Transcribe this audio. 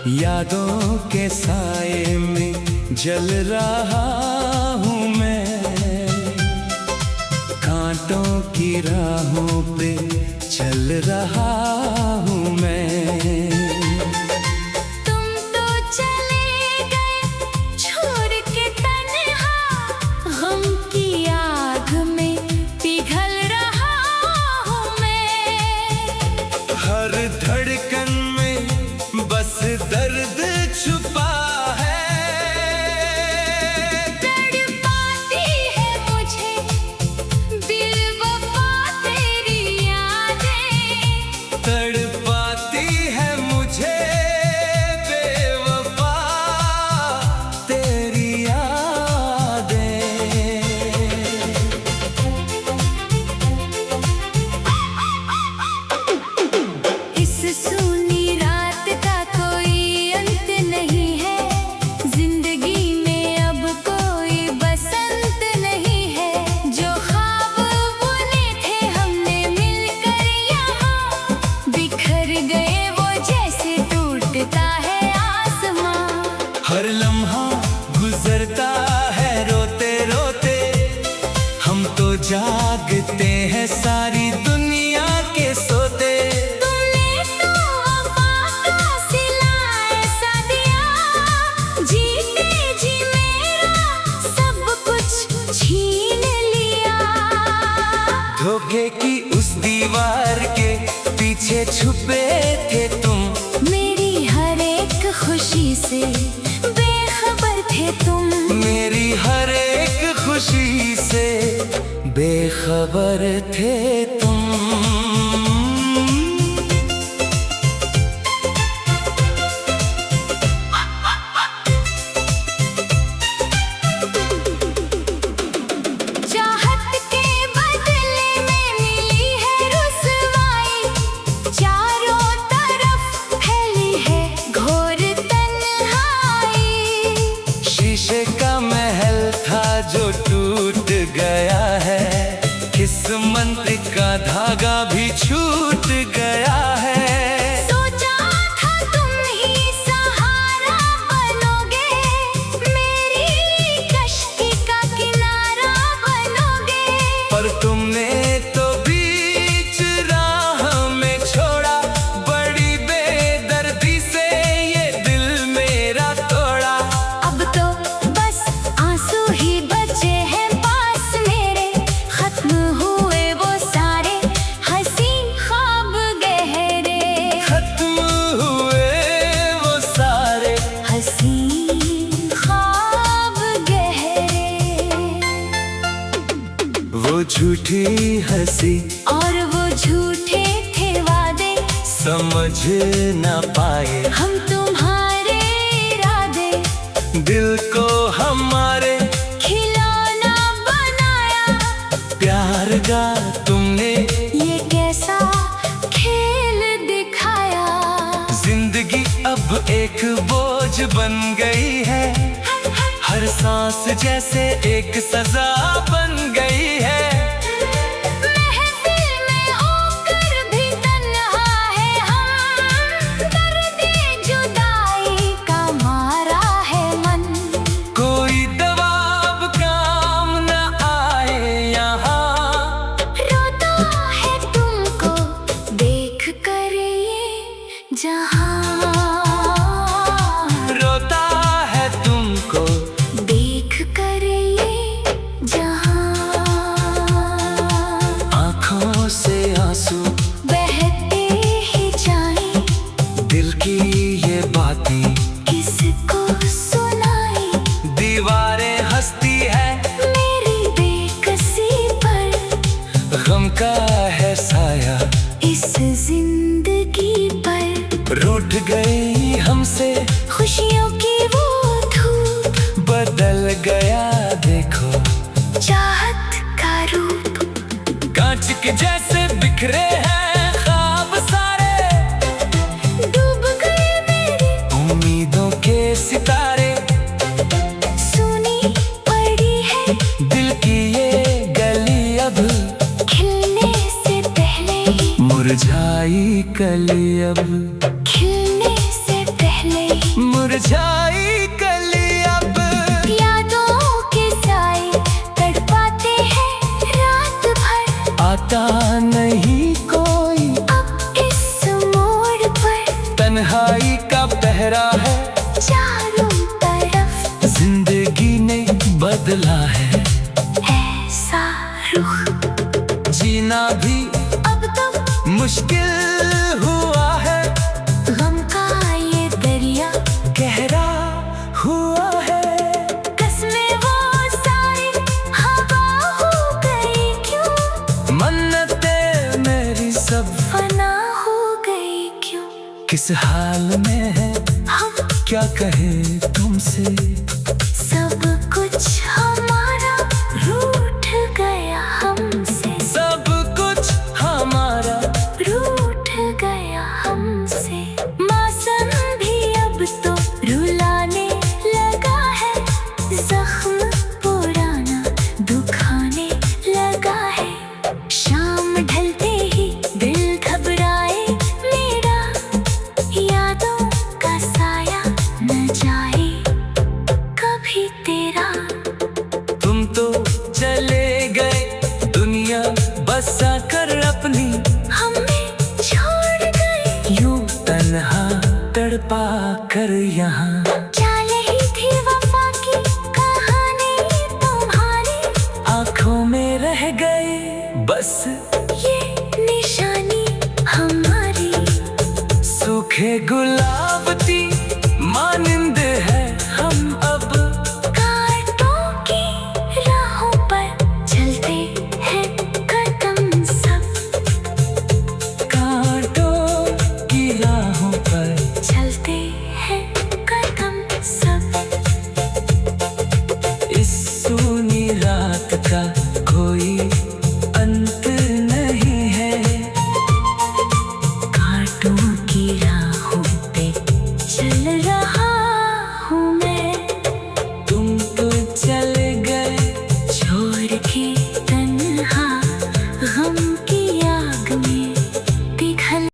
यादों के साए में जल रहा हूँ मैं, कांटों की राहों पे चल रहा हूँ मैं। तुम तो चले गए छोड़ के तन्हा, गम की आग में पिघल रहा हूँ मैं। हर धड़कन में बस दर्द छुपा है, तड़पाती है मुझे बेवफा तेरी यादें, तड़पाती है मुझे बेवफा तेरी यादें। इस सूनी रात का कोई अंत नहीं है, जिंदगी में अब कोई बसंत नहीं है। जो ख्वाब बुने थे हमने मिलकर यहाँ, बिखर गए वो जैसे टूटता है आसमां। हर लम्हा गुजरता है रोते रोते, हम तो जागते हैं सारी दुनिया के सोते। तुमने तो वफा का सिला ऐसा दिया, जीते जी मेरा सब कुछ छीन लिया। धोखे की उस दीवार के पीछे छुपे थे तुम, मेरी हर एक खुशी से बेखबर थे तुम। मेरी हर एक खुशी से बेखबर थे तुम। चाहत के बदले में मिली है रुसवाई, चारों तरफ फैली है घोर तन्हाई। शीशे का महल था जो टूट गया है, किस्मत का धागा भी छूट गया है। सोचा था तुम ही सहारा बनोगे, मेरी कश्ती का किनारा बनोगे। पर तुमने तो बीच राह में छोड़ा, बड़ी बेदर्दी से ये दिल मेरा तोड़ा। अब तो बस आंसू ही बचे हैं पास मेरे, खत्म हुए वो सारे हसीन ख्वाब गहरे। खत्म हुए वो सारे हसीन ख्वाब गहरे, वो झूठी हंसी और वो झूठे थे वादे, समझ न पाए हम तुम्हारे इरादे। दिल को हमारे खिलौना बनाया, प्यार का तुमने ये कैसा खेल दिखाया। जिंदगी अब एक बोझ बन गई है, हर सांस जैसे एक सजा बन गई है। महफिल में होकर भी तन्हा है हम, दर्द जुदाई का मारा है मन। कोई दबाव काम न आए यहाँ, रोता है तुमको देख कर ये जहां, रोता है तुमको देख कर ये जहां। आँखों से आंसू बहते ही जाए, दिल की ये बातें किसको सुनाई। दीवारें हंसती है मेरी बेकसी पर, गम का है साया इस जिंदगी पर। रूठ गई हमसे खुशियों की वो धूप, बदल गया देखो चाहत का रूप। कांच के जैसे बिखरे हैं ख्वाब सारे, डूब गए मेरे उम्मीदों के सितारे। सुनी पड़ी है दिल की ये गली अब खिलने से पहले ही, मुरझाई कली अब खिलने से पहले पहले मुरझाई कली अब यादों के साए तड़पाते हैं रात भर। आता नहीं कोई अब इस मोड़ पर तन्हाई का पहरा है, चारों तरफ जिंदगी ने बदला है ऐसा रुख। जीना भी अब तो मुश्किल हुआ है, गम का ये दरिया गहरा हुआ है। कसमें वो सारी हवा हो गई क्यों, मन्नतें मेरी सब फना हो गई क्यों। किस हाल में है हम क्या कहे तुमसे, सब कुछ हमारा रूठ गया हमसे, सब कुछ हमारा रूठ गया हमसे। मौसम भी अब तो रुलाने लगा है, जख्म पुराना दुखाने लगा है। शाम ढलते ही दिल घबराए मेरा, यादों का साया न जाए कभी तेरा। तुम तो चले गए दुनिया बसा कर अपनी, हमें छोड़ गए यूं तन्हा तड़पा कर यहाँ। क्या यही थी वफा की कहानी तुम्हारी, आंखों में रह गए बस ये निशानी हमारी। सूखे गुलाब